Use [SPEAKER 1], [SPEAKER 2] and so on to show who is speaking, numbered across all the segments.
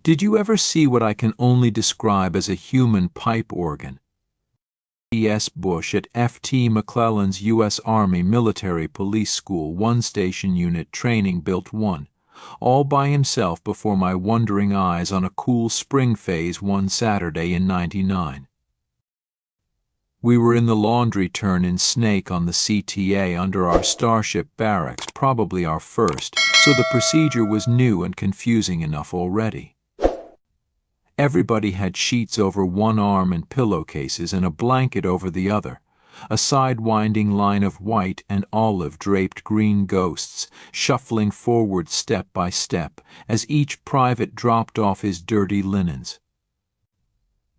[SPEAKER 1] Did you ever see what I can only describe as a human pipe organ? E.S. Bush at F.T. McClellan's U.S. Army Military Police School one-station unit training built one, all by himself before my wondering eyes on a cool spring phase one Saturday in '99. We were in the laundry turn in Snake on the CTA under our Starship barracks, probably our first, so the procedure was new and confusing enough already. Everybody had sheets over one arm and pillowcases and a blanket over the other, a side-winding line of white and olive-draped green ghosts, shuffling forward step by step as each private dropped off his dirty linens.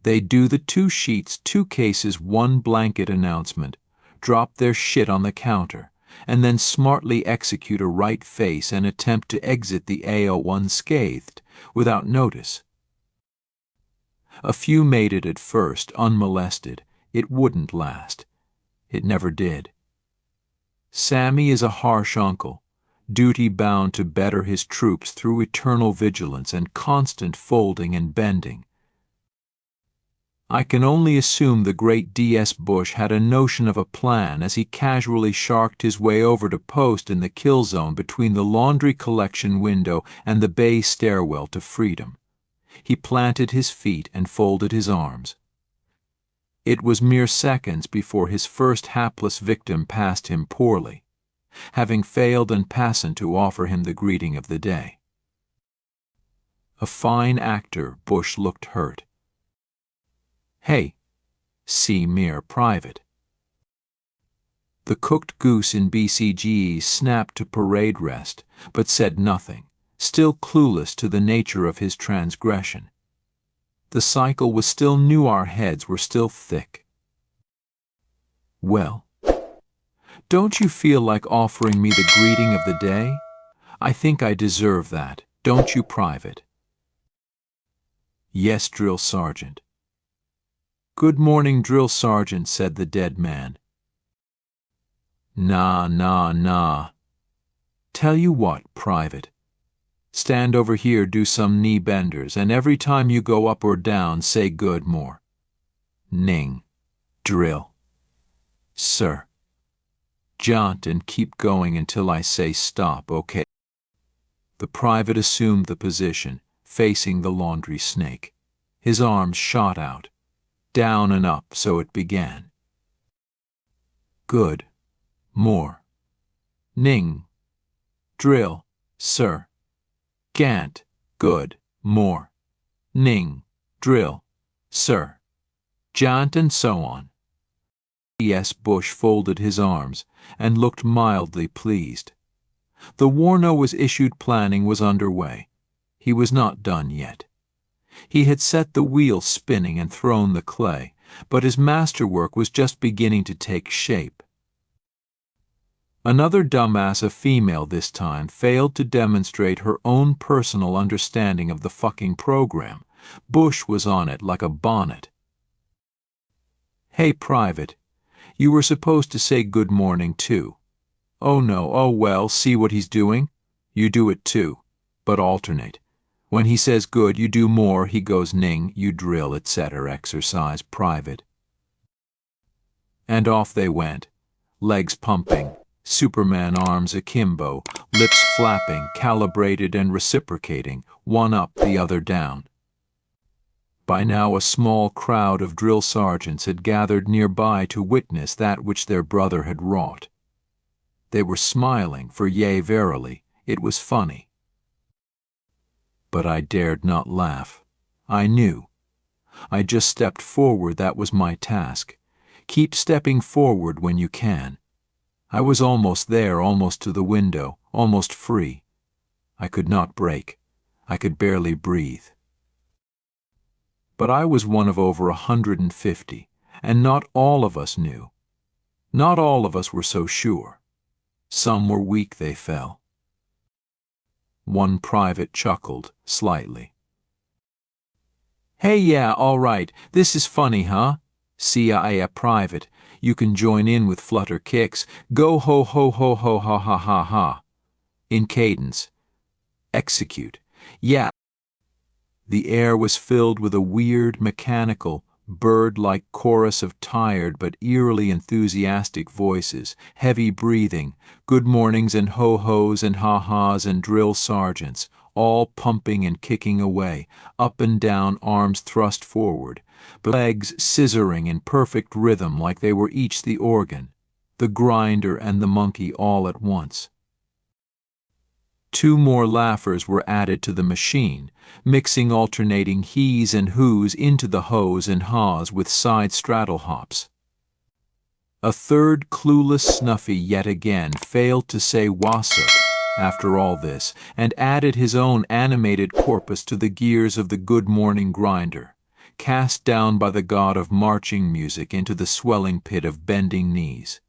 [SPEAKER 1] They'd do the 2 sheets, 2 cases, 1 blanket announcement, drop their shit on the counter, and then smartly execute a right face and attempt to exit the AO unscathed, without notice. A few made it at first, unmolested. It wouldn't last. It never did. Sammy is a harsh uncle, duty-bound to better his troops through eternal vigilance and constant folding and bending. I can only assume the great D.S. Bush had a notion of a plan as he casually sharked his way over to post in the kill zone between the laundry collection window and the bay stairwell to freedom. He planted his feet and folded his arms. It was mere seconds before his first hapless victim passed him poorly, having failed en passant to offer him the greeting of the day. A fine actor, Bush looked hurt. "Hey, see mere private." The cooked goose in BCGE snapped to parade rest, but said nothing, still clueless to the nature of his transgression. The cycle was still new, our heads were still thick. "Well, don't you feel like offering me the greeting of the day? I think I deserve that, don't you, Private?" "Yes, Drill Sergeant." "Good morning, Drill Sergeant," said the dead man. Nah. Tell you what, Private. Stand over here, do some knee benders, and every time you go up or down, say good more. Ning. Drill. Sir. Jaunt and keep going until I say stop, okay? The private assumed the position, facing the laundry snake. His arms shot out, down and up, so it began. Good. More. Ning. Drill. Sir. Gant. Good. More. Ning. Drill. Sir. Jaunt, and so on. E.S. Bush folded his arms and looked mildly pleased. The Warno was issued planning was underway. He was not done yet. He had set the wheel spinning and thrown the clay, but his masterwork was just beginning to take shape. Another dumbass, a female this time, failed to demonstrate her own personal understanding of the fucking program. Bush was on it like a bonnet. "Hey, Private, you were supposed to say good morning too." "Oh no, oh well, see what he's doing? You do it too, but alternate. When he says good, you do more, he goes ning, you drill, etc. Exercise, Private." And off they went, legs pumping, Superman arms akimbo, lips flapping, calibrated and reciprocating, one up, the other down. By now a small crowd of drill sergeants had gathered nearby to witness that which their brother had wrought. They were smiling, for yea, verily, it was funny. But I dared not laugh. I knew. I just stepped forward, that was my task. Keep stepping forward when you can. I was almost there, almost to the window, almost free. I could not break. I could barely breathe. But I was one of over 150, and not all of us knew. Not all of us were so sure. Some were weak, they fell. One private chuckled, slightly. "Hey, yeah, all right, this is funny, huh? CIA Private, you can join in with flutter kicks. Go ho ho ho ho ha ha ha ha. In cadence. Execute. Yeah. The air was filled with a weird, mechanical, bird-like chorus of tired but eerily enthusiastic voices, heavy breathing, good mornings and ho-hos and ha-has and drill sergeants, all pumping and kicking away, up and down, arms thrust forward, but legs scissoring in perfect rhythm like they were each the organ, the grinder and the monkey all at once. 2 more laughers were added to the machine, mixing alternating he's and who's into the ho's and ha's with side straddle hops. A third clueless Snuffy yet again failed to say wassup after all this, and added his own animated corpus to the gears of the good morning grinder, cast down by the god of marching music into the swelling pit of bending knees.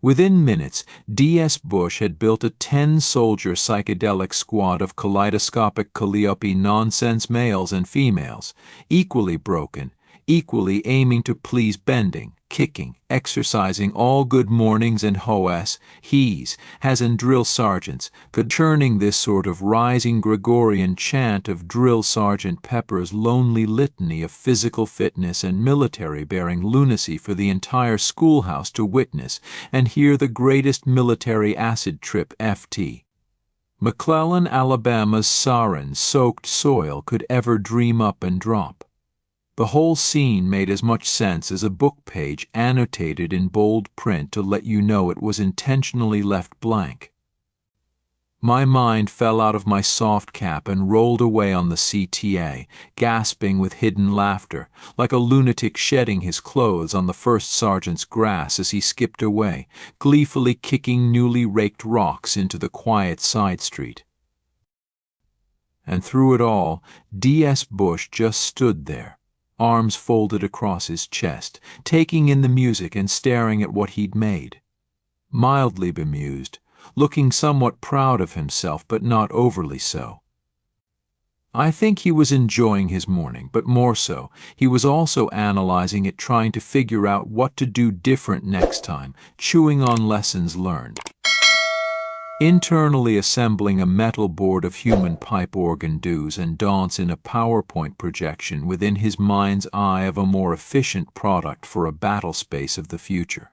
[SPEAKER 1] Within minutes, D.S. Bush had built a 10-soldier psychedelic squad of kaleidoscopic Calliope nonsense males and females, equally broken, equally aiming to please bending, kicking, exercising all good mornings and ho's, he's, has and drill sergeants, churning this sort of rising Gregorian chant of Drill Sergeant Pepper's lonely litany of physical fitness and military-bearing lunacy for the entire schoolhouse to witness and hear the greatest military acid trip Ft. McClellan, Alabama's sarin-soaked soil could ever dream up and drop. The whole scene made as much sense as a book page annotated in bold print to let you know it was intentionally left blank. My mind fell out of my soft cap and rolled away on the CTA, gasping with hidden laughter, like a lunatic shedding his clothes on the first sergeant's grass as he skipped away, gleefully kicking newly raked rocks into the quiet side street. And through it all, D.S. Bush just stood there, arms folded across his chest, taking in the music and staring at what he'd made. Mildly bemused, looking somewhat proud of himself, but not overly so. I think he was enjoying his morning, but more so, he was also analyzing it, trying to figure out what to do different next time, chewing on lessons learned. Internally assembling a metal board of human pipe organ do's and don'ts in a PowerPoint projection within his mind's eye of a more efficient product for a battle space of the future.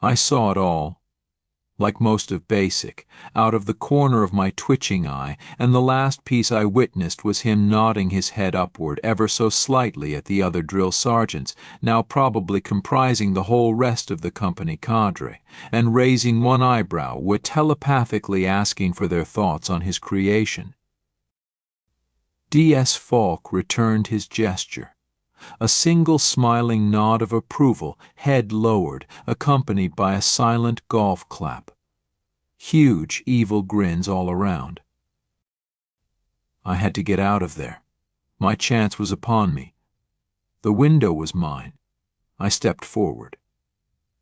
[SPEAKER 1] I saw it all, like most of BASIC, out of the corner of my twitching eye, and the last piece I witnessed was him nodding his head upward ever so slightly at the other drill sergeants, now probably comprising the whole rest of the company cadre, and raising one eyebrow, telepathically asking for their thoughts on his creation. D.S. Falk returned his gesture. A single smiling nod of approval, head lowered, accompanied by a silent golf clap. Huge, evil grins all around. I had to get out of there. My chance was upon me. The window was mine. I stepped forward.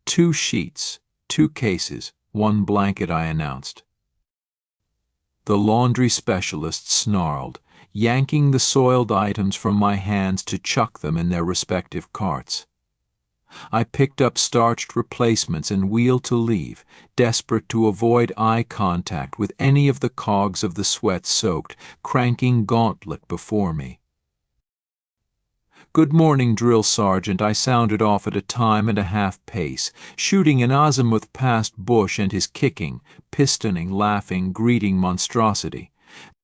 [SPEAKER 1] 2 sheets, 2 cases, 1 blanket, I announced. The laundry specialist snarled, yanking the soiled items from my hands to chuck them in their respective carts. I picked up starched replacements and wheeled to leave, desperate to avoid eye contact with any of the cogs of the sweat-soaked, cranking gauntlet before me. "Good morning, drill sergeant," I sounded off at a 1.5 pace, shooting an azimuth past Bush and his kicking, pistoning, laughing, greeting monstrosity.